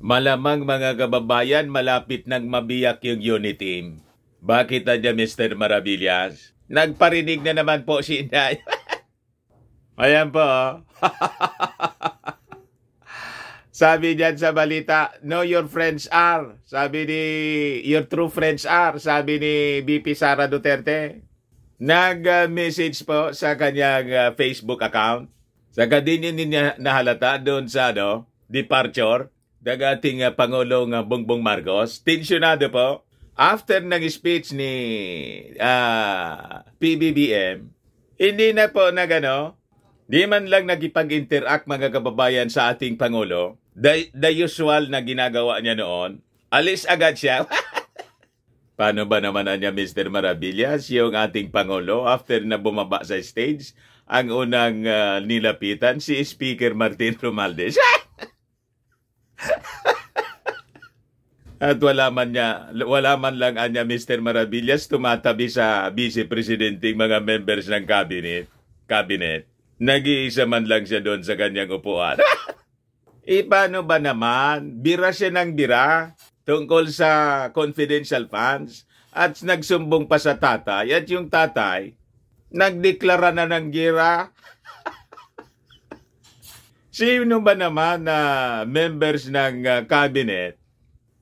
Malamang mga kababayan, malapit nang mabiyak yung unit team. Bakit niya, Mr. Maravillas? Nagparinig na naman po si Inday. Ayan po. Sabi diyan sa balita, know your friends are. Sabi ni, your true friends are. Sabi ni VP Sara Duterte. Nag-message po sa kanyang Facebook account. Saka din yun niya nahalata doon sa departure ng ating Pangulong Bongbong Marcos. Tensyonado po. After ng speech ni PBBM, hindi na po di man lang nagipag-interact mga kababayan sa ating Pangulo. The usual na ginagawa niya noon, alis agad siya. Paano ba naman niya, Mr. Maravillas, yung ating Pangulo, after na bumaba sa stage, ang unang nilapitan si Speaker Martin Romualdez. At wala man lang anya, Mr. Maravillas, tumatabi sa vice-presidenting mga members ng cabinet. Nag-iisa man lang siya doon sa kanyang upuan. Paano ba naman? Bira siya ng bira tungkol sa confidential funds at nagsumbong pa sa tatay at yung tatay nagdeklara na ng gira. Sino ba naman na members ng cabinet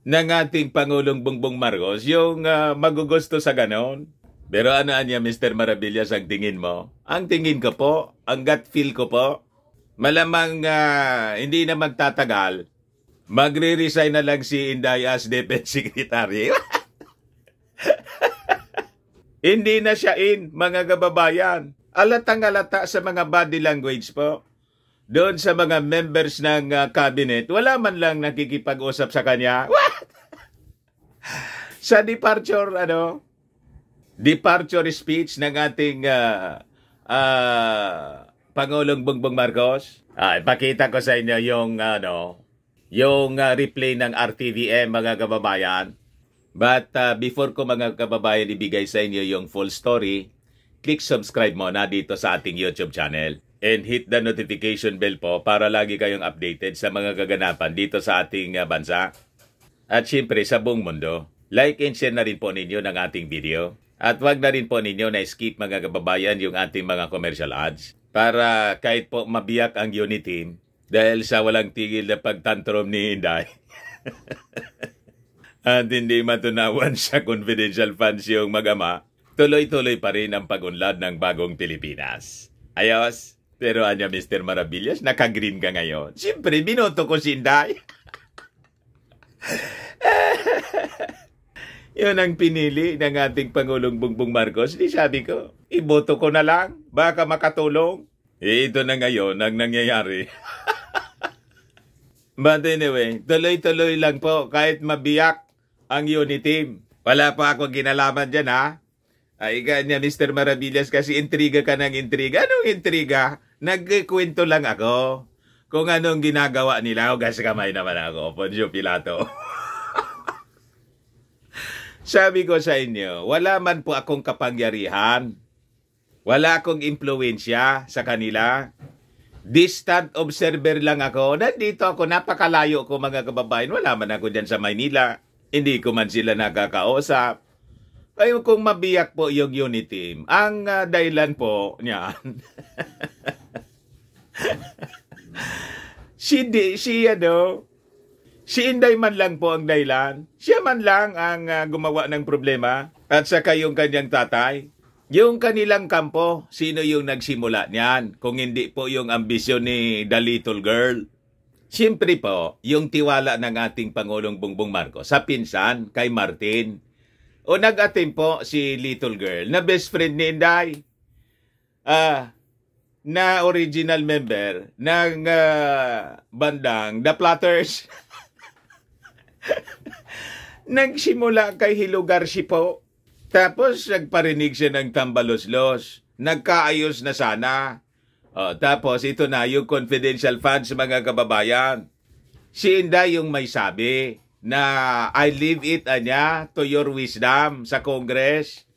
ng ating Pangulong Bongbong Marcos yung magugusto sa ganon? Pero ano niya, Mr. Maravillas, ang tingin mo? Ang tingin ko po, ang gut feel ko po, malamang hindi na magtatagal, magre-resign na lang si Inday as Defense Secretary. Hindi na siya mga kababayan. Alatang-alata sa mga body language po. Doon sa mga members ng cabinet, wala man lang nakikipag-usap sa kanya. Sa departure speech ng ating Pangulong Bongbong Marcos. Ipakita ko sa inyo yung replay ng RTVM mga kababayan. But before ko mga kababayan ibigay sa inyo yung full story, click subscribe muna dito sa ating YouTube channel. And hit the notification bell po para lagi kayong updated sa mga kaganapan dito sa ating bansa. At syempre sa buong mundo. Like and share na rin po ninyo ng ating video. At wag na rin po ninyo na skip mga kababayan yung ating mga commercial ads. Para kahit po mabiyak ang unit team dahil sa walang tigil na pagtantrum ni Inday. At hindi matunawan sa confidential funds yung mag-ama, tuloy-tuloy pa rin ang pag-unlad ng bagong Pilipinas. Ayos! Pero anya, Mr. Maravillas, naka-green ka ngayon. Siyempre, binoto ko si Inday. Yun ang pinili ng ating Pangulong Bongbong Marcos. Di sabi ko, iboto ko na lang. Baka makatulong. Ito na ngayon ang nangyayari. But anyway, tuloy-tuloy lang po kahit mabiyak ang unit team. Wala pa ako ginalaman dyan, ha? Ay, ganyan, Mr. Maravillas, kasi intriga ka ng intriga. Anong intriga? Nagkwento lang ako kung anong ginagawa nila. Hugas kamay naman ako, Poncio Pilato. Sabi ko sa inyo, wala man po akong kapangyarihan. Wala akong impluwensya sa kanila. Distant observer lang ako. Nandito ako, napakalayo ko mga kababayan. Wala man ako dyan sa Maynila. Hindi ko man sila nakakausap. Kaya kung mabiyak po yung unit team, ang dahilan po niyan, si Inday man lang po ang dahilan. Siya man lang ang gumawa ng problema. At saka yung kanyang tatay. Yung kanilang kampo, sino yung nagsimula niyan? Kung hindi po yung ambisyon ni the little girl. Siyempre po, yung tiwala ng ating Pangulong Bongbong Marcos sa pinsan kay Martin. O nag-attempt po si little girl na best friend ni Inday. Na original member ng bandang The Platters. Nagsimula kay Hilo Garci po. Tapos nagparinig siya ng tambalos-los. Nagkaayos na sana. Tapos ito na yung confidential funds mga kababayan. Si Inday yung may sabi na I leave it to your wisdom sa Congress.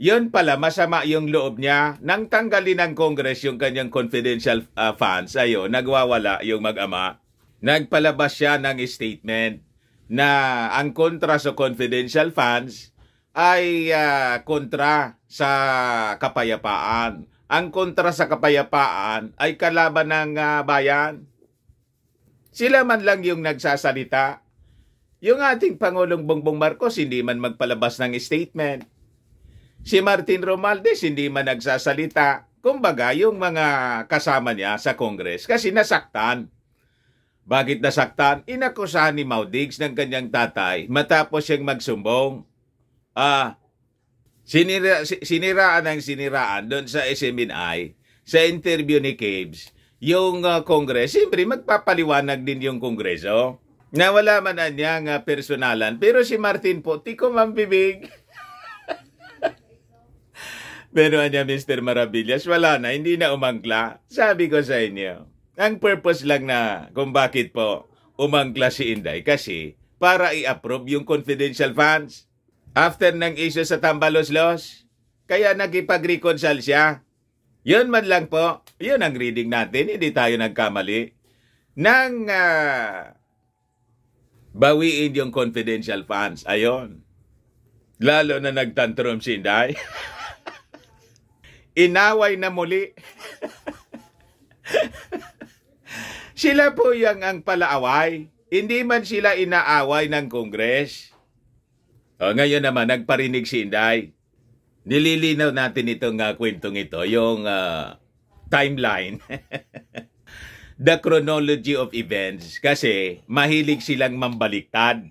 Yun pala, masama yung loob niya. Nang tanggalin ng Congress yung kanyang confidential funds, nagwawala yung mag-ama. nagpalabas siya ng statement na ang kontra sa confidential funds ay kontra sa kapayapaan. Ang kontra sa kapayapaan ay kalaban ng bayan. Sila man lang yung nagsasalita. Yung ating Pangulong Bongbong Marcos hindi man magpalabas ng statement. Si Martin Romualdez hindi man nagsasalita. Kumbaga, yung mga kasama niya sa Congress kasi nasaktan. Bakit nasaktan? Inakusahan ni Mau Diggs ng kanyang tatay matapos siyang magsumbong. Siniraan ng siniraan doon sa SMNI, sa interview ni Caves, yung Congress. Siyempre, magpapaliwanag din yung Kongreso na wala man niyang personalan. Pero si Martin po, tiko mambibig. Pero niya, Mr. Maravillas, wala na, hindi na umangkla. Sabi ko sa inyo, ang purpose lang na kung bakit po umangkla si Inday kasi para i-approve yung confidential funds. After ng issue sa Tambaloslos, kaya nakipag-reconcile siya. Yun man lang po, yun ang reading natin, hindi tayo nagkamali. Nang bawiin yung confidential funds, ayon. Lalo na nagtantrum si Inday. Inaway na muli. Sila po yung ang palaaway. Hindi man sila inaaway ng Congress. Ngayon naman, nagparinig si Inday. Nililinaw natin itong kwentong ito, yung timeline. The chronology of events. Kasi mahilig silang mambaliktad.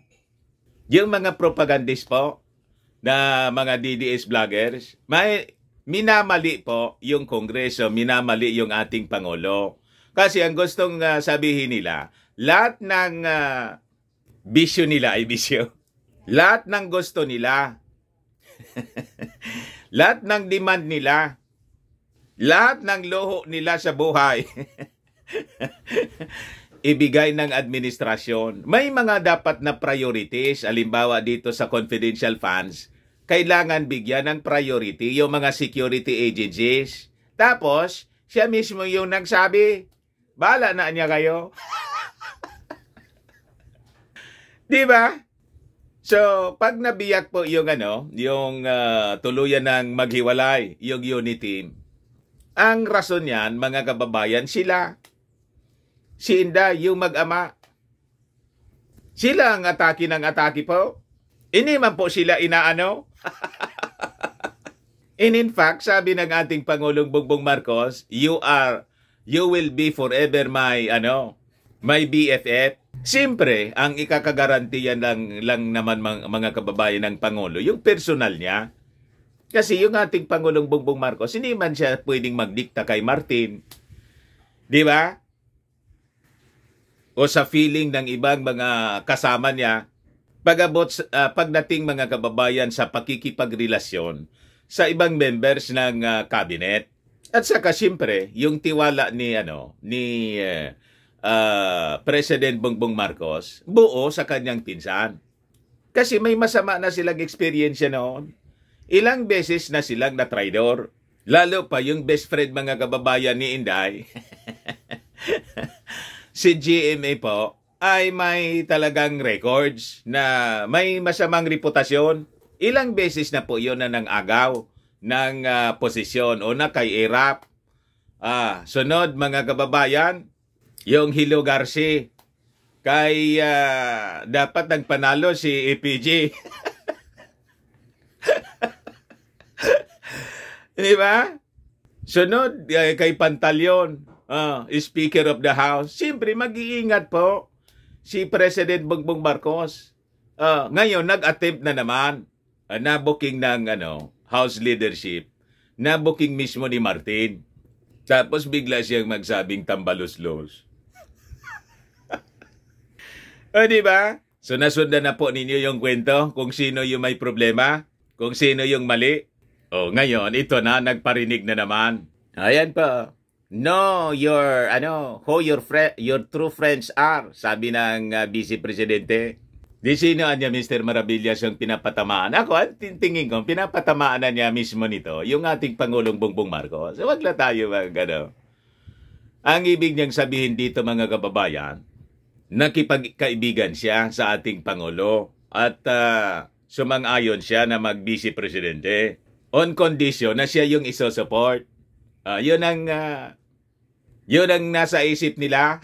Yung mga propagandist po, na mga DDS vloggers, minamali po yung Kongreso, minamali yung ating Pangulo. Kasi ang gustong sabihin nila, lahat ng bisyo nila ay bisyo. Lahat ng gusto nila. Lahat ng demand nila. Lahat ng luho nila sa buhay. Ibigay ng administrasyon. May mga dapat na priorities, alimbawa dito sa confidential funds, kailangan bigyan ng priority yung mga security agencies. Tapos, siya mismo yung nagsabi, bahala na niya kayo. Di ba? So, pag nabiyak po yung yung tuluyan ng maghiwalay, yung unity, ang rason niyan, mga kababayan, sila. Si Inday, yung mag-ama. Sila ang atake ng atake po. Hindi man po sila inaano. And in fact, sabi ng ating Pangulong Bongbong Marcos, you will be forever my BFF. Siyempre, ang ikakagarantiyan lang naman mga kababayan ng Pangulo, yung personal niya. Kasi yung ating Pangulong Bongbong Marcos, hindi man siya pwedeng magdikta kay Martin. Di ba? O sa feeling ng ibang mga kasama niya, pagdating mga kababayan sa pakikipagrelasyon sa ibang members ng cabinet. At saka siyempre, yung tiwala ni President Bongbong Marcos buo sa kanyang pinsan. Kasi may masama na silang experience noon. Ilang beses na silang na-traidor. Lalo pa yung best friend mga kababayan ni Inday. Si GMA po ay may talagang records na may masamang reputasyon. Ilang beses na po yun na nang agaw ng posisyon o na kay ERAP. Sunod mga kababayan, yung Hilo Garci. Kay dapat nagpanalo si EPG. Di ba? Sunod kay Pantalyon, Speaker of the House. Siyempre mag-iingat po si President Bongbong Marcos. Ngayon nag-attempt na naman na booking ng House leadership, na booking mismo ni Martin. Tapos bigla siyang magsabing tambalos-los. Di ba? So nasundan na po ninyo yung kwento kung sino yung may problema, kung sino yung mali. Ngayon ito na, nagparinig na naman. Ayan pa. No, who your true friends are, sabi ng Vice Presidente. Di sino niya, Mr. Maravillas, yung pinapatamaan? Ako, tingin ko, pinapatamaan na niya mismo nito, yung ating Pangulong Bongbong Marcos. Wag na tayo Ang ibig niyang sabihin dito, mga kababayan, nakipagkaibigan siya sa ating Pangulo at sumang-ayon siya na mag-vice presidente on condition na siya yung iso-support. Yun ang nasa isip nila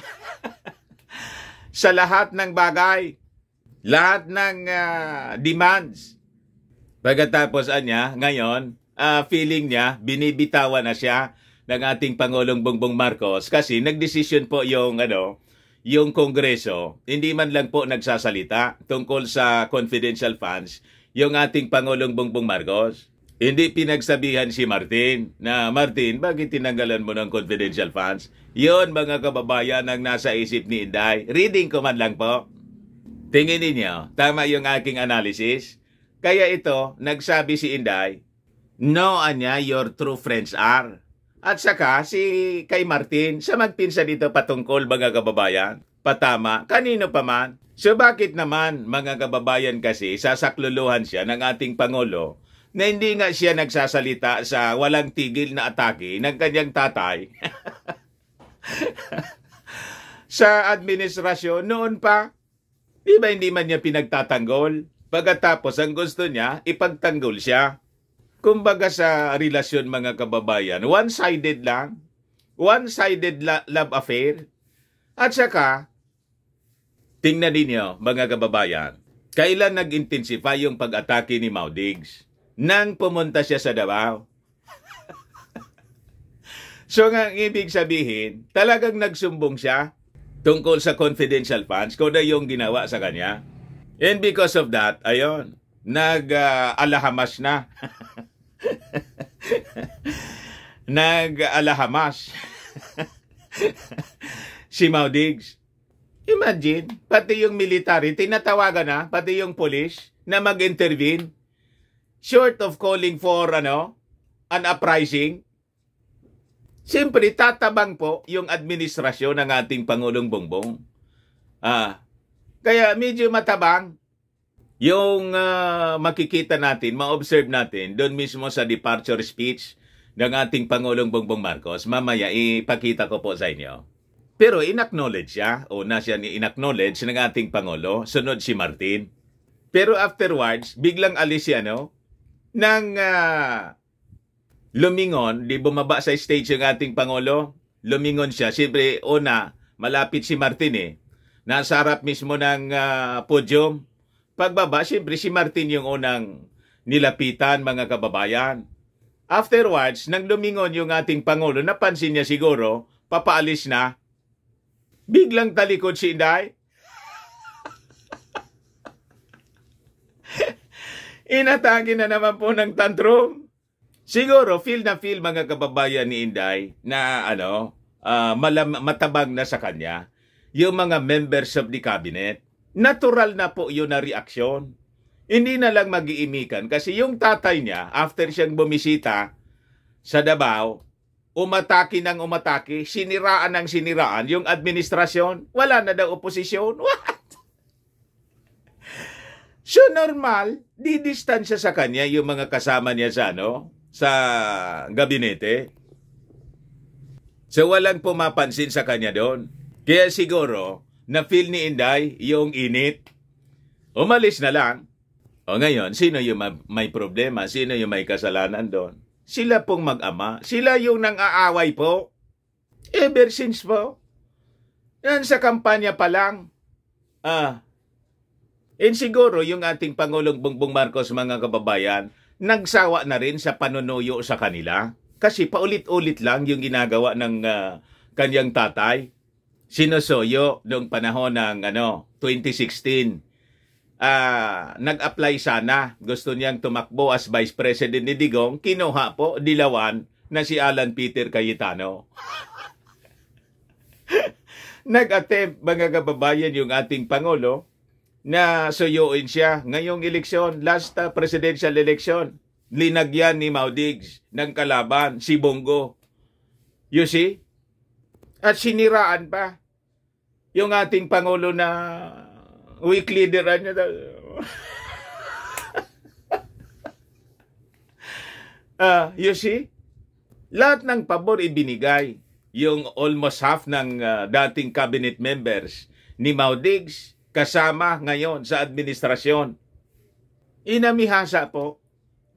sa lahat ng bagay, lahat ng demands. Pagkatapos ngayon, feeling niya, binibitawan na siya ng ating Pangulong Bongbong Marcos kasi nagdesisyon po yung Kongreso, hindi man lang po nagsasalita tungkol sa confidential funds yung ating Pangulong Bongbong Marcos. Hindi pinagsabihan si Martin na, Martin, bakit tinanggalan mo ng confidential funds? Yun, mga kababayan, ang nasa isip ni Inday. Reading ko man lang po. Tingin ninyo, tama yung aking analysis? Kaya ito, nagsabi si Inday, no, your true friends are. At saka, kay Martin, sa magpinsa dito patungkol, mga kababayan, patama, kanino pa man. So bakit naman, mga kababayan kasi, sasakluluhan siya ng ating Pangulo na hindi nga siya nagsasalita sa walang tigil na atake ng kanyang tatay sa administrasyon noon pa. Di ba hindi man niya pinagtatanggol? Pagkatapos ang gusto niya, ipagtanggol siya. Kumbaga sa relasyon, mga kababayan, one-sided lang. One-sided love affair. At saka, tingnan ninyo, mga kababayan, kailan nag-intensify yung pag-atake ni Mau Diggs? Nang pumunta siya sa Davao. So nga, ibig sabihin, talagang nagsumbong siya tungkol sa confidential funds kung na yung ginawa sa kanya. And because of that, ayon, nag-alahamas na. Nag-alahamas si Mau Diggs. Imagine, pati yung military, tinatawagan na, pati yung police na mag-intervene. Short of calling for an uprising, siyempre tatabang po yung administrasyon ng ating Pangulong Bongbong. Kaya medyo matabang yung makikita natin, ma-observe natin doon mismo sa departure speech ng ating Pangulong Bongbong Marcos. Mamaya ipakita ko po sa inyo. Pero in-acknowledge siya, una siya in-acknowledge ng ating Pangulo, sunod si Martin. Pero afterwards, biglang alis si nang lumingon, di bumaba sa stage yung ating Pangulo, lumingon siya. Siyempre, una, malapit si Martin nasa harap mismo ng podium. Pagbaba, siyempre si Martin yung unang nilapitan, mga kababayan. Afterwards, nang lumingon yung ating Pangulo, napansin niya siguro, papaalis na. Biglang talikod si Inday. Inatake na naman po ng tantrum. Siguro, feel mga kababayan ni Inday na matabang na sa kanya yung mga members of the cabinet. Natural na po yun na reaksyon. Hindi na lang mag-iimikan kasi yung tatay niya, after siyang bumisita sa Davao, umatake ng umatake, siniraan ng siniraan yung administrasyon. Wala na daw oposisyon. What? So normal, didistansya sa kanya yung mga kasama niya sa gabinete. So walang pumapansin sa kanya doon. Kaya siguro, na-feel ni Inday yung init. Umalis na lang. O ngayon, sino yung may problema? Sino yung may kasalanan doon? Sila pong mag-ama. Sila yung nang-aaway po. Ever since po. Yan sa kampanya pa lang. And siguro yung ating Pangulong Bongbong Marcos, mga kababayan, nagsawa na rin sa panunuyo sa kanila. Kasi paulit-ulit lang yung ginagawa ng kanyang tatay. Sinusuyo noong panahon ng 2016. Nag-apply sana. Gusto niyang tumakbo as Vice President ni Digong. Kinuha po, dilawan na si Alan Peter Cayetano. Nag-attempt, mga kababayan, yung ating Pangulo na suyuin siya ngayong eleksyon, last presidential election. Linagyan ni Mau Diggs ng kalaban, si Bongo. You see? At siniraan pa yung ating Pangulo na weak leader niya. You see? Lahat ng pabor ibinigay. Yung almost half ng dating cabinet members ni Maudigs kasama ngayon sa administrasyon. Inamihasa po.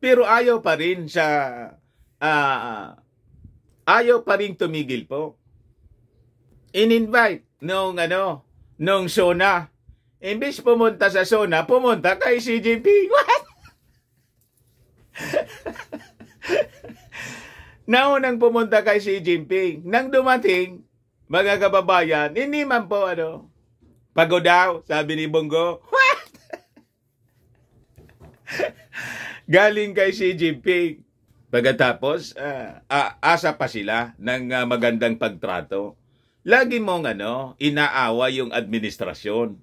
Pero ayaw pa rin ayaw pa rin tumigil po. In-invite nung SONA. Imbis pumunta sa SONA, pumunta kay Xi Jinping. What? Naunang pumunta kay Xi Jinping. Nang dumating, mga kababayan, hindi man po pagod daw, sabi ni Bongo. What? Galing kay Xi Jinping. Pagkatapos, asa pa sila ng magandang pagtrato. Lagi mong inaawa yung administrasyon.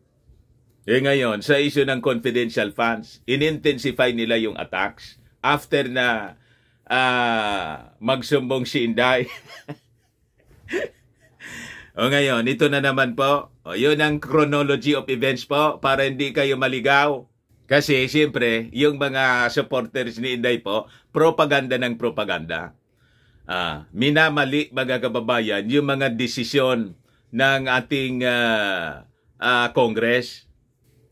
Ngayon, sa issue ng confidential funds, in-intensify nila yung attacks after na magsumbong si Inday. Ngayon, ito na naman po. Yun ang chronology of events po para hindi kayo maligaw. Kasi siyempre, yung mga supporters ni Inday po, propaganda ng propaganda. Minamali, mga kababayan, yung mga desisyon ng ating Congress.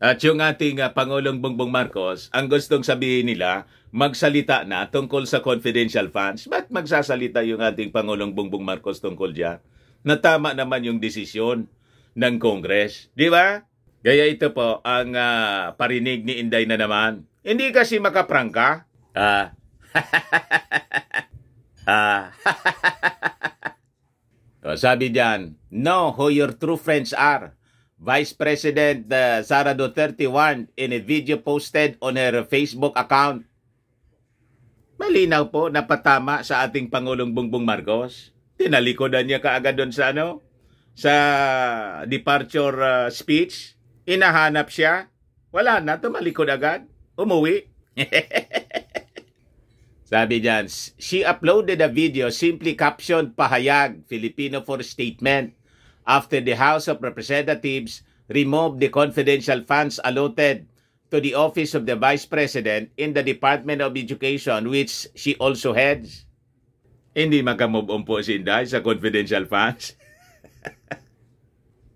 At yung ating Pangulong Bongbong Marcos, ang gustong sabihin nila, magsalita na tungkol sa confidential funds. Ba't magsasalita yung ating Pangulong Bongbong Marcos tungkol dyan? Natama naman yung desisyon ng Congress. Di ba? Gaya ito po ang parinig ni Inday na naman. Hindi kasi makaprangka. Sabi diyan, know who your true friends are. Vice President Sara Duterte warned in a video posted on her Facebook account. Malinaw po, napatama sa ating Pangulong Bongbong Marcos. Tinalikodan niya kaagad doon sa sa departure speech. Inahanap siya. Wala na, tumalikod agad. Umuwi. Sabi diyan, she uploaded a video simply captioned pahayag, Filipino for statement, after the House of Representatives removed the confidential funds allotted to the Office of the Vice President in the Department of Education, which she also heads. Hindi makamove on po si Inday sa confidential funds.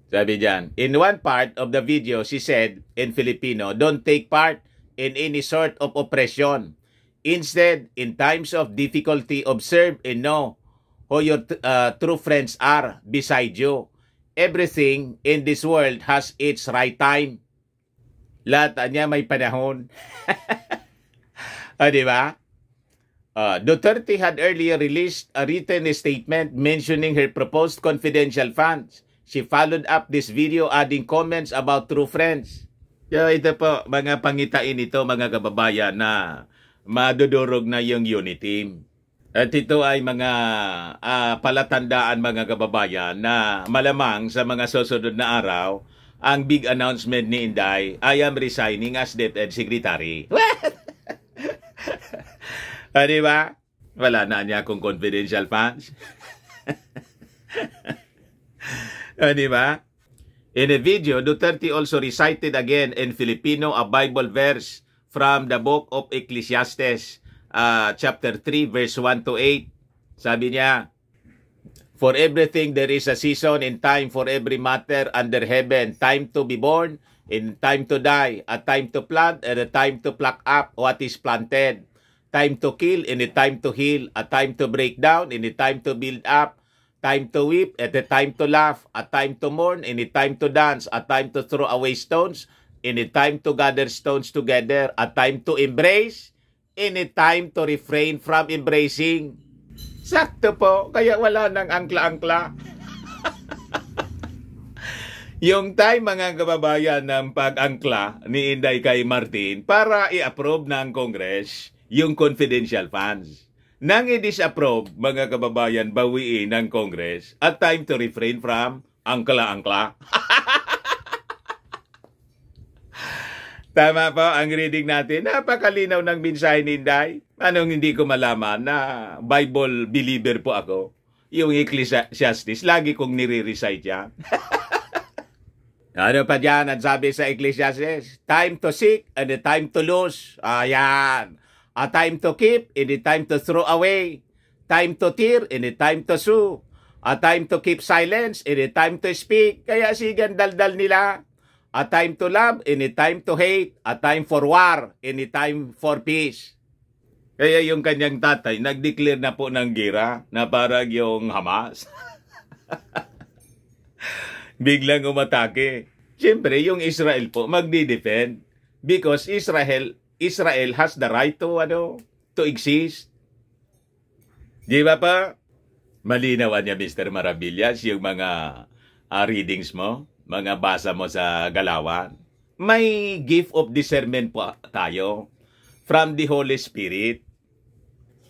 Sabi diyan, in one part of the video, she said in Filipino, don't take part in any sort of oppression. Instead, in times of difficulty, observe and know who your true friends are beside you. Everything in this world has its right time. Lahat niya may panahon. Di ba? Duterte had earlier released a written statement mentioning her proposed confidential funds. She followed up this video adding comments about true friends. So ito po, mga pangitain ito, mga kababayan, na madudurog na yung unity. At ito ay mga palatandaan, mga kababayan, na malamang sa mga susunod na araw, ang big announcement ni Inday, I am resigning as DepEd Secretary. Di ba? Wala na niya akong confidential funds. Di ba? In a video, Duterte also recited again in Filipino a Bible verse from the book of Ecclesiastes, chapter 3, verse 1 to 8. Sabi niya, for everything there is a season and time for every matter under heaven, time to be born and time to die, a time to plant and a time to pluck up what is planted, time to kill and a time to heal, a time to break down and a time to build up, time to weep and a time to laugh, a time to mourn and a time to dance, a time to throw away stones and a time to gather stones together, a time to embrace and a time to refrain from embracing. Sakto po, kaya wala nang angkla-angkla. Yung time, mga kababayan, ng pag-angkla ni Inday kay Martin para i-approve ng Congress yung confidential funds. Nang i-disapprove, mga kababayan, bawiin ng Congress at time to refrain from angkla-angkla. Tama po ang reading natin. Napakalinaw ng mensahe ni Inday. Anong hindi ko malaman na Bible believer po ako. Yung Ecclesiastes, lagi kong nire-recite yan. Ano pa dyan ang sabi sa Ecclesiastes? Time to seek and a time to lose. Ayan. A time to keep and a time to throw away. Time to tear and a time to sue. A time to keep silence, any time to speak. Kaya sigan daldal nila. A time to love, any time to hate. A time for war, any time for peace. Kaya yung kanyang tatay, nag-declare na po ng gira na parang yung Hamas. Biglang umatake. Siyempre, yung Israel po magdi-defend because Israel has the right to exist. Di ba pa? Malinawan niya, Mr. Maravillas, yung mga readings mo, mga basa mo sa galawan. May gift of discernment po tayo from the Holy Spirit.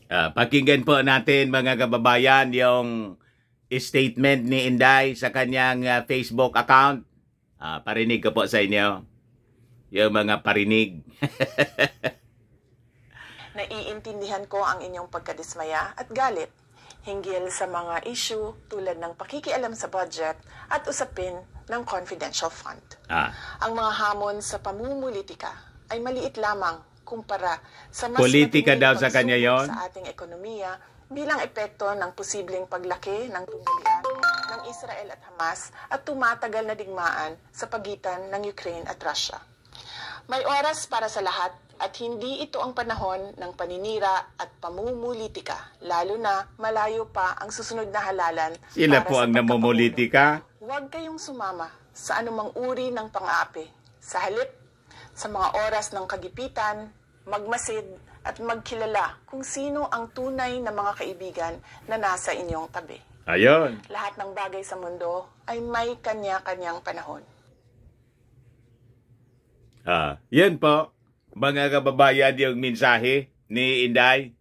Pakinggan po natin, mga kababayan, yung statement ni Inday sa kanyang Facebook account. Parinig ko po sa inyo. Yung mga parinig. Naiintindihan ko ang inyong pagkadismaya at galit hinggil sa mga issue tulad ng pakikialam sa budget at usapin ng confidential fund. Ang mga hamon sa pamumulitika ay maliit lamang kumpara sa mas politika daw sa kanya yon sa ating ekonomiya bilang epekto ng posibleng paglaki ng tunggalian ng Israel at Hamas at tumatagal na digmaan sa pagitan ng Ukraine at Russia. May oras para sa lahat at hindi ito ang panahon ng paninira at pamumulitika, lalo na malayo pa ang susunod na halalan. Sila po ang namumulitika. Huwag kayong sumama sa anumang uri ng pang-aapi. Sa halip, sa mga oras ng kagipitan, magmasid at magkilala kung sino ang tunay na mga kaibigan na nasa inyong tabi. Ayon. Lahat ng bagay sa mundo ay may kanya-kanyang panahon. Yan po, mga kababayan, yung mensahe ni Inday.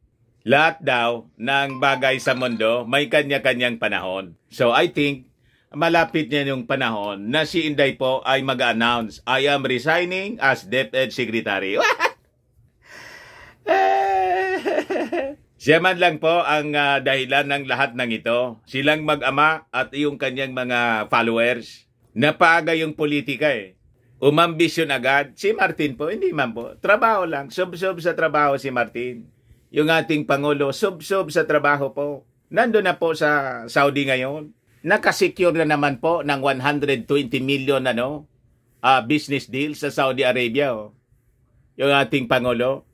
Lahat daw ng bagay sa mundo may kanya-kanyang panahon. So I think, malapit niya yung panahon na si Inday po ay mag-announce, I am resigning as DepEd Secretary. Siya man lang po ang dahilan ng lahat ng ito. Silang mag-ama at yung kanyang mga followers. Napaaga yung politika eh. Umambisyon agad. Si Martin po, hindi man po. Trabaho lang. Sub-sub sa trabaho si Martin. Yung ating Pangulo, sub-sub sa trabaho po. Nandun na po sa Saudi ngayon. Nakasecure na naman po ng 120 million business deal sa Saudi Arabia. Yung ating Pangulo.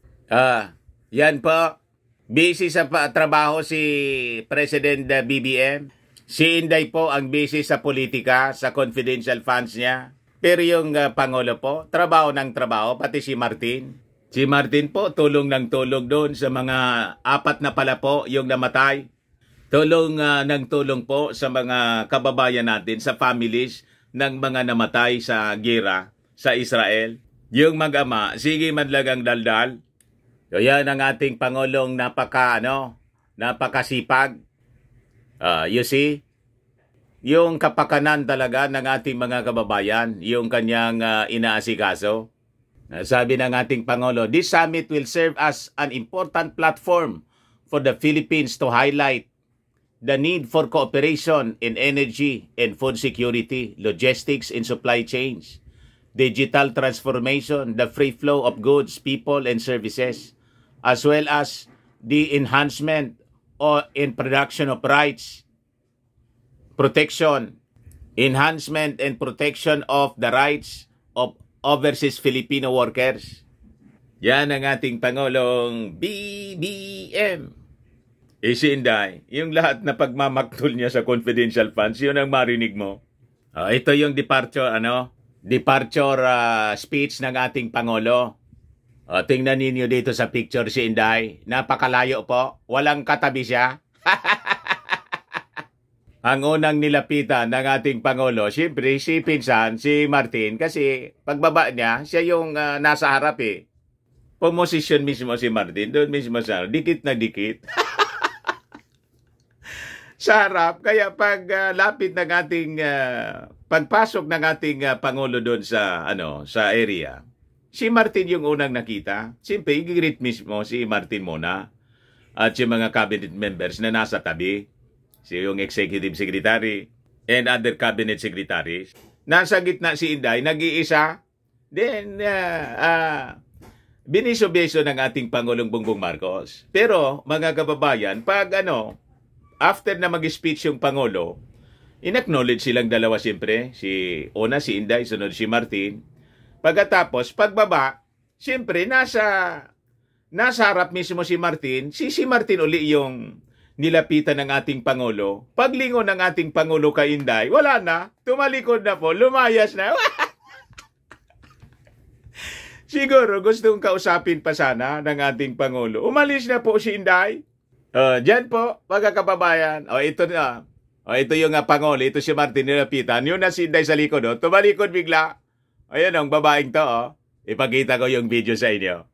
Yan po. Busy sa trabaho si President BBM. Si Inday po ang busy sa politika, sa confidential funds niya. Pero yung Pangulo po, trabaho ng trabaho, pati si Martin. Si Martin po, tulong ng tulong doon sa mga 4 na pala po yung namatay. Tulong ng tulong po sa mga kababayan natin, sa families ng mga namatay sa gera sa Israel. Yung mag-ama, sige man lang ang daldal. So yan ang ating Pangulong napakasipag. You see? Yung kapakanan talaga ng ating mga kababayan, yung kanyang inaasikaso. Sabi ng ating Pangulo, this summit will serve as an important platform for the Philippines to highlight the need for cooperation in energy and food security, logistics and supply chains, digital transformation, the free flow of goods, people, and services, as well as the enhancement in production of rights, protection, enhancement and protection of the rights of overseas Filipino workers. Yan ang ating Pangulong BBM. Si Inday, yung lahat na pagmamaktol niya sa confidential funds, yun ang marinig mo. Ito yung departure speech ng ating Pangulo. Tingnan ninyo dito sa picture si Inday. Napakalayo po. Walang katabi siya. Ang unang nilapitan ng ating Pangulo, siyempre si Pinsan, si Martin, kasi pagbaba niya, siya yung nasa harap eh. Pumosisyon mismo si Martin, doon mismo sa dikit na dikit. Sa harap, kaya pag lapit ng ating, pagpasok ng ating Pangulo doon sa area, si Martin yung unang nakita. Siyempre, i-greet mismo si Martin muna at yung mga cabinet members na nasa tabi. Yung executive secretary and other cabinet secretaries. Nasa gitna si Inday, nag-iisa. Then, binisobeso ng ating Pangulong Bongbong Marcos. Pero, mga kababayan, pag after na mag-speech yung Pangulo, in-acknowledge silang dalawa siyempre. Si Inday, sunod si Martin. Pagkatapos, pagbaba, siyempre, nasa harap mismo si Martin. Si Martin uli yung nilapitan ng ating Pangulo. Paglingon ng ating Pangulo kay Inday, wala na. Tumalikod na po. Lumayas na. Siguro gustong kausapin pa sana ng ating Pangulo. Umalis na po si Inday. Diyan po, mga kababayan. Ito na. Ito yung Pangulo. Ito si Martin nilapitan. Yun na si Inday sa likod. Tumalikod bigla. Ayan ang babaeng to. Ipakita ko yung video sa inyo.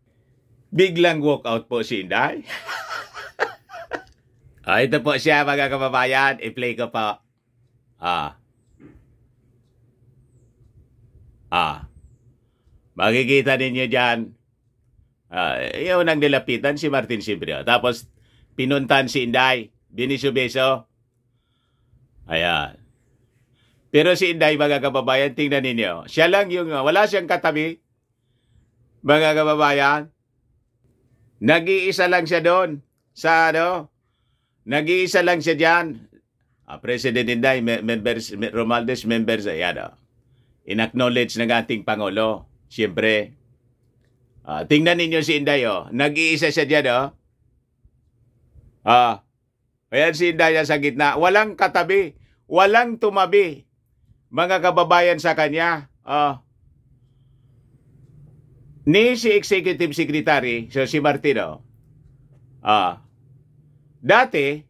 Biglang walk out po si Inday. Ito po siya, mga kababayan. I-play ko po. Makikita ninyo dyan. Yung nang nilapitan si Martin siyempre. Tapos, pinuntan si Inday. Biniso-beso. Ayan. Pero si Inday, mga kababayan, tingnan ninyo. Siya lang yung, wala siyang katabi. Mga kababayan. Nag-iisa lang siya doon. Sa nag-iisa lang siya dyan. President Inday, members, Romualdez, members, ayan in-acknowledge ng ating Pangulo. Siyempre. Tingnan ninyo si Inday, nag-iisa siya dyan, ayan si Inday sa gitna. Walang katabi. Walang tumabi. Mga kababayan sa kanya. Ni si Executive Secretary, so si Martino, dati,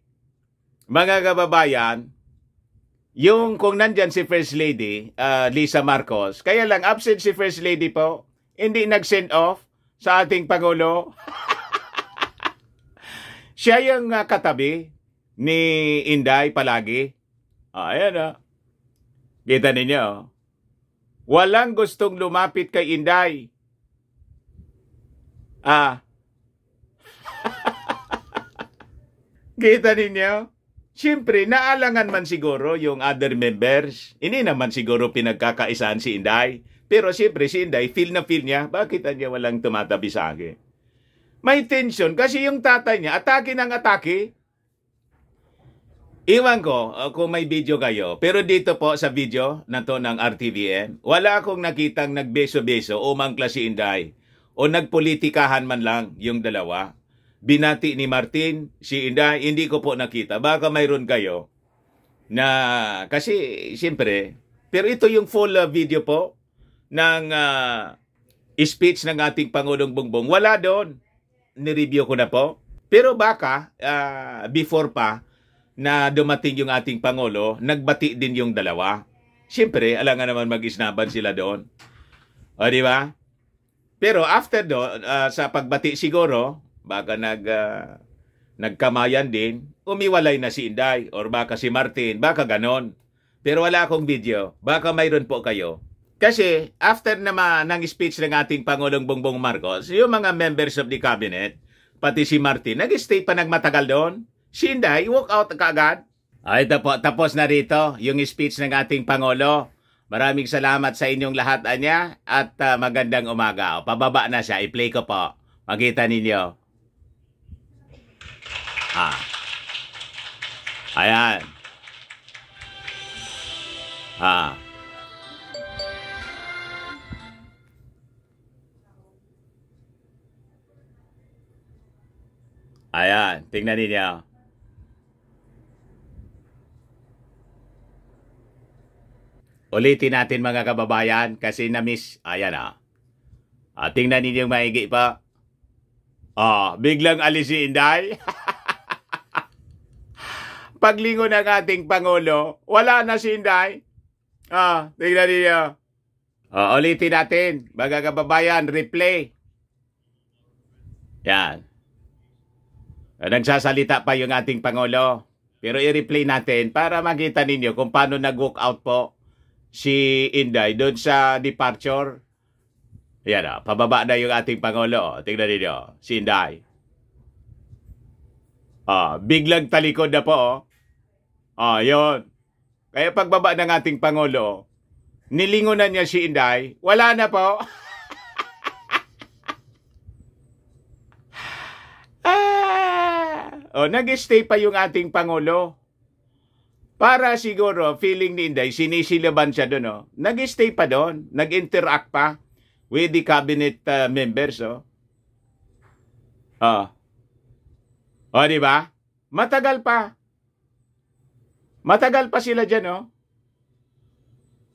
mga kababayan, yung kung nandyan si First Lady, Lisa Marcos, kaya lang absent si First Lady po, hindi nag-send off sa ating Pangulo. Siya yung katabi ni Inday palagi. Ayan Kita ninyo. Walang gustong lumapit kay Inday. Kita ninyo? Siyempre, naalangan man siguro yung other members. Hindi naman siguro pinagkakaisaan si Inday. Pero siyempre si Inday, feel na feel niya, bakit niya walang tumatabi sa akin? May tension kasi yung tatay niya, atake ng atake. Iwan ko kung may video kayo. Pero dito po sa video na to ng RTVM, wala akong nakitang nagbeso-beso o mangkla si Inday. O nagpolitikahan man lang yung dalawa. Binati ni Martin, si Inday, hindi ko po nakita. Baka mayroon kayo na, kasi siyempre, pero ito yung full video po ng speech ng ating Pangulong Bongbong. Wala doon. Nireview ko na po. Pero baka, before pa na dumating yung ating Pangulo, nagbati din yung dalawa. Siyempre, alangan naman mag-isnaban sila doon. O, di ba? Pero after doon, sa pagbati siguro, baka nagkamayan din, umiwalay na si Inday or baka si Martin, baka ganon. Pero wala akong video. Baka mayroon po kayo. Kasi after naman ng speech ng ating Pangulong Bongbong Marcos, yung mga members of the cabinet, pati si Martin, nag-stay pa nagmatagal doon. Si Inday, walk out kaagad. Ito po, tapos na rito yung speech ng ating Pangulo. Maraming salamat sa inyong lahat, Anya, at magandang umaga. Pababa na siya. I-play ko po. Makita ninyo. Ayan. Ayan. Tingnan ninyo. Ulitin natin mga kababayan kasi na-miss. Ayan tingnan ninyo maigi pa. Biglang alis si Inday. Paglingon ng ating Pangulo, wala na si Inday. Tingnan ninyo. Ulitin natin mga kababayan, replay. Yan. Nagsasalita pa yung ating Pangulo. Pero i-replay natin para makita ninyo kung paano nag-walk out po si Inday doon sa departure. Yan pababa na yung ating Pangulo. Tingnan ninyo, si Inday. Biglang talikod na po. Yun. Kaya pagbaba ng ating Pangulo, nilingunan niya si Inday, wala na po. nag-stay pa yung ating Pangulo. Para siguro, feeling ni Inday, sinisilaban siya doon. Nag-stay pa doon. Nag-interact pa with the cabinet members. Di ba? Matagal pa. Matagal pa sila dyan,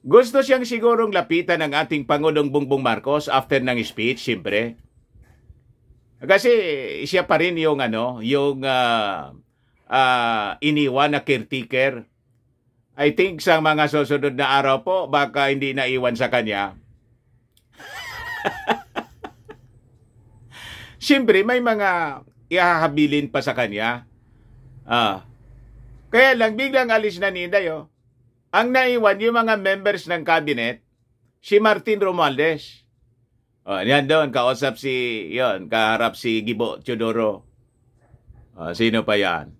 Gusto siyang sigurong lapitan ng ating Pangulong Bongbong Marcos after ng speech, siyempre. Kasi siya pa rin yung iniwan na caretaker. I think sa mga susunod na araw po, baka hindi naiwan sa kanya. Siyempre, may mga ihahabilin pa sa kanya. Kaya lang, biglang alis na ni Inday, Ang naiwan yung mga members ng cabinet, si Martin Romualdez. Yan doon, kaharap si Gibo Teodoro. Sino pa yan?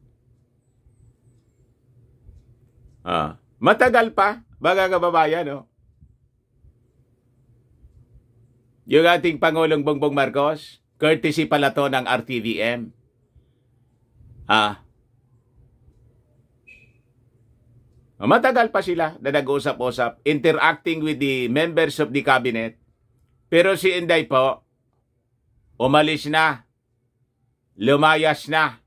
Matagal pa, mga kababayan, Yung ating Pangulong Bongbong Marcos, courtesy pala to ng RTVM. Matagal pa sila na nag-usap-usap, interacting with the members of the cabinet. Pero si Inday po, umalis na, lumayas na.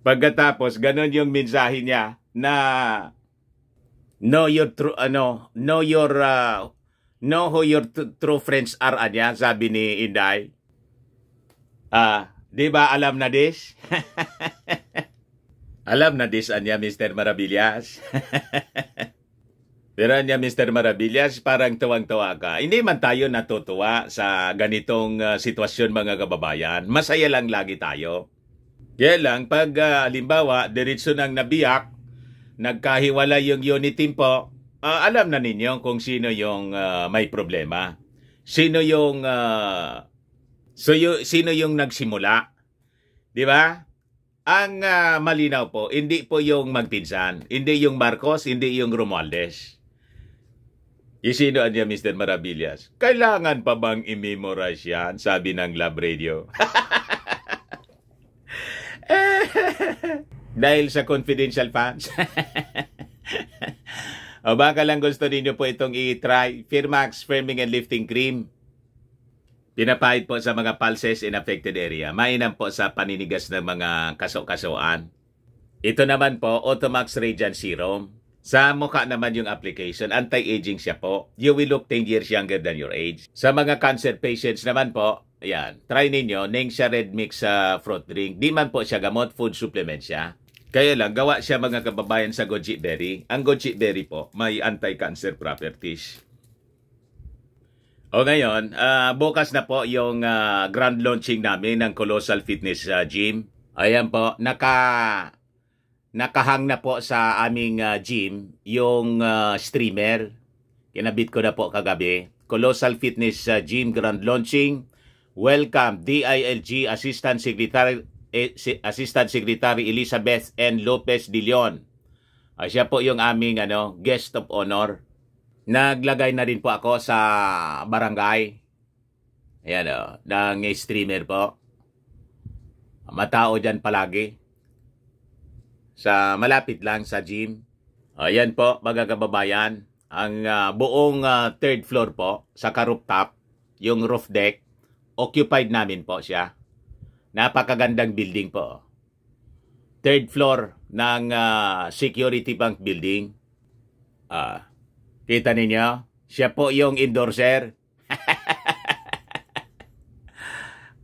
Pagkatapos, ganun yung mensahe niya na know who your true friends are, sabi ni Inday. Di ba alam na this? Alam na this, Mr. Maravillas. Pero Mr. Maravillas, parang tuwang-tuwa ka. Hindi man tayo natutuwa sa ganitong sitwasyon, mga kababayan. Masaya lang lagi tayo. Kaya lang, pag halimbawa, diretso nang nabiyak, nagkahiwala yung unit team po, alam na ninyo kung sino yung may problema. Sino yung nagsimula. Di ba? Ang malinaw po, hindi po yung magpinsan. Hindi yung Marcos, hindi yung Romualdez. Sino Mr. Maravillas? Kailangan pa bang i-memorize yan? Sabi ng Love Radio. Dahil sa confidential fans. O baka lang gusto ninyo po itong i-try. Firmax Firming and Lifting Cream. Pinapahid po sa mga pulses in affected area. Mainam po sa paninigas ng mga kaso-kasoan. Ito naman po, Automax Radiant Serum. Sa mukha naman yung application, anti-aging siya po. You will look 10 years younger than your age. Sa mga cancer patients naman po, ayan, try ninyo, Nengxia Red Mix fruit drink. Di man po siya gamot, food supplement siya. Kaya lang, gawa siya mga kababayan sa goji berry. Ang goji berry po, may anti-cancer properties. O ngayon, bukas na po yung grand launching namin ng Colossal Fitness Gym. Ayan po, nakahang na po sa aming gym yung streamer. Kinabit ko na po kagabi. Colossal Fitness Gym grand launching. Welcome DILG Assistant Secretary Elizabeth N. Lopez de Leon. Siya po yung aming guest of honor. Naglagay na rin po ako sa barangay. Ayan ng streamer po. Matao dyan palagi. Malapit lang sa gym. Ayan po, mga kababayan. Ang buong third floor po, sa rooftop, yung roof deck, occupied namin po siya. Napakagandang building po. Third floor ng Security Bank building. Kita ninyo? Siya po yung endorser.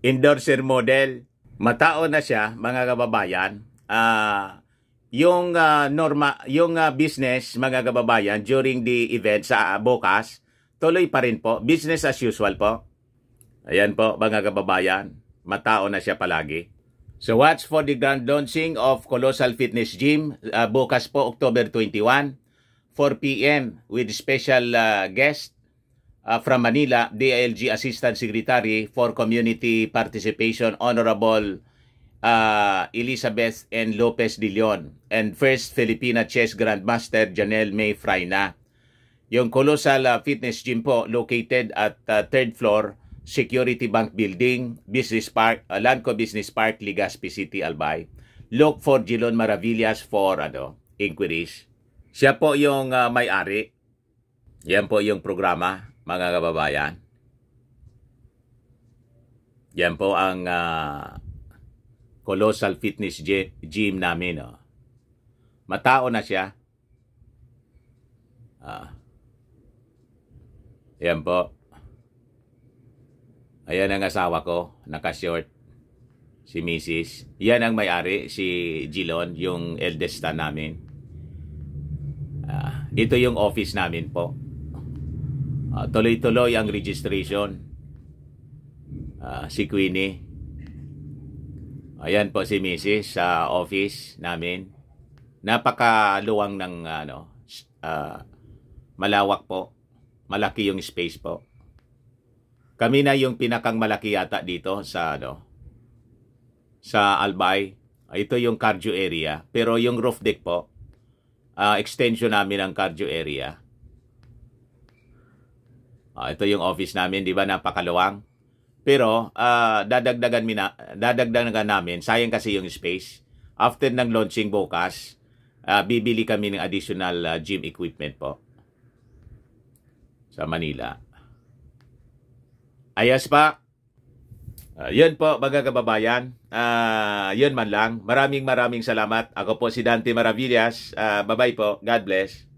Endorser model. Matao na siya, mga kababayan. Yung business, mga kababayan, during the event sa bukas, tuloy pa rin po. Business as usual po. Ayan po, mga kababayan. Matao na siya palagi. So watch for the grand launching of Colossal Fitness Gym. Bukas po, October 21. 4 p.m. with special guest from Manila, DILG Assistant Secretary for Community Participation, Honorable Elizabeth N. Lopez de Leon, and First Filipina Chess Grandmaster Janelle May Frayna. Yung Colossal Fitness Gym po, located at third floor Security Bank Building, Business Park, Lanco Business Park, Legazpi City, Albay. Look for Jilon Maravillas for inquiries. Siya po yung may-ari. Yan po yung programa, mga kababayan. Yan po ang Colossal Fitness Gym namin. Matao na siya. Yan po. Ayan ang asawa ko, naka-short. Si Mrs. Yan ang may-ari, si Jilon, yung eldest son namin. Ito yung office namin po. Tuloy-tuloy ang registration. Si Queenie. Ayan po si Mrs. sa office namin. Napakaluwang ng malawak po. Malaki yung space po. Kami na yung pinakang malaki yata dito sa sa Albay. Ito yung cardio area. Pero yung roof deck po, extension namin ng cardio area. Ito yung office namin, di ba? Napakaluwang. Pero dadagdagan namin. Sayang kasi yung space. After ng launching bukas, bibili kami ng additional gym equipment po sa Manila. Ayos pa. Yun po, mga kababayan. Yun man lang. Maraming salamat. Ako po si Dante Maravillas. Bye-bye po. God bless.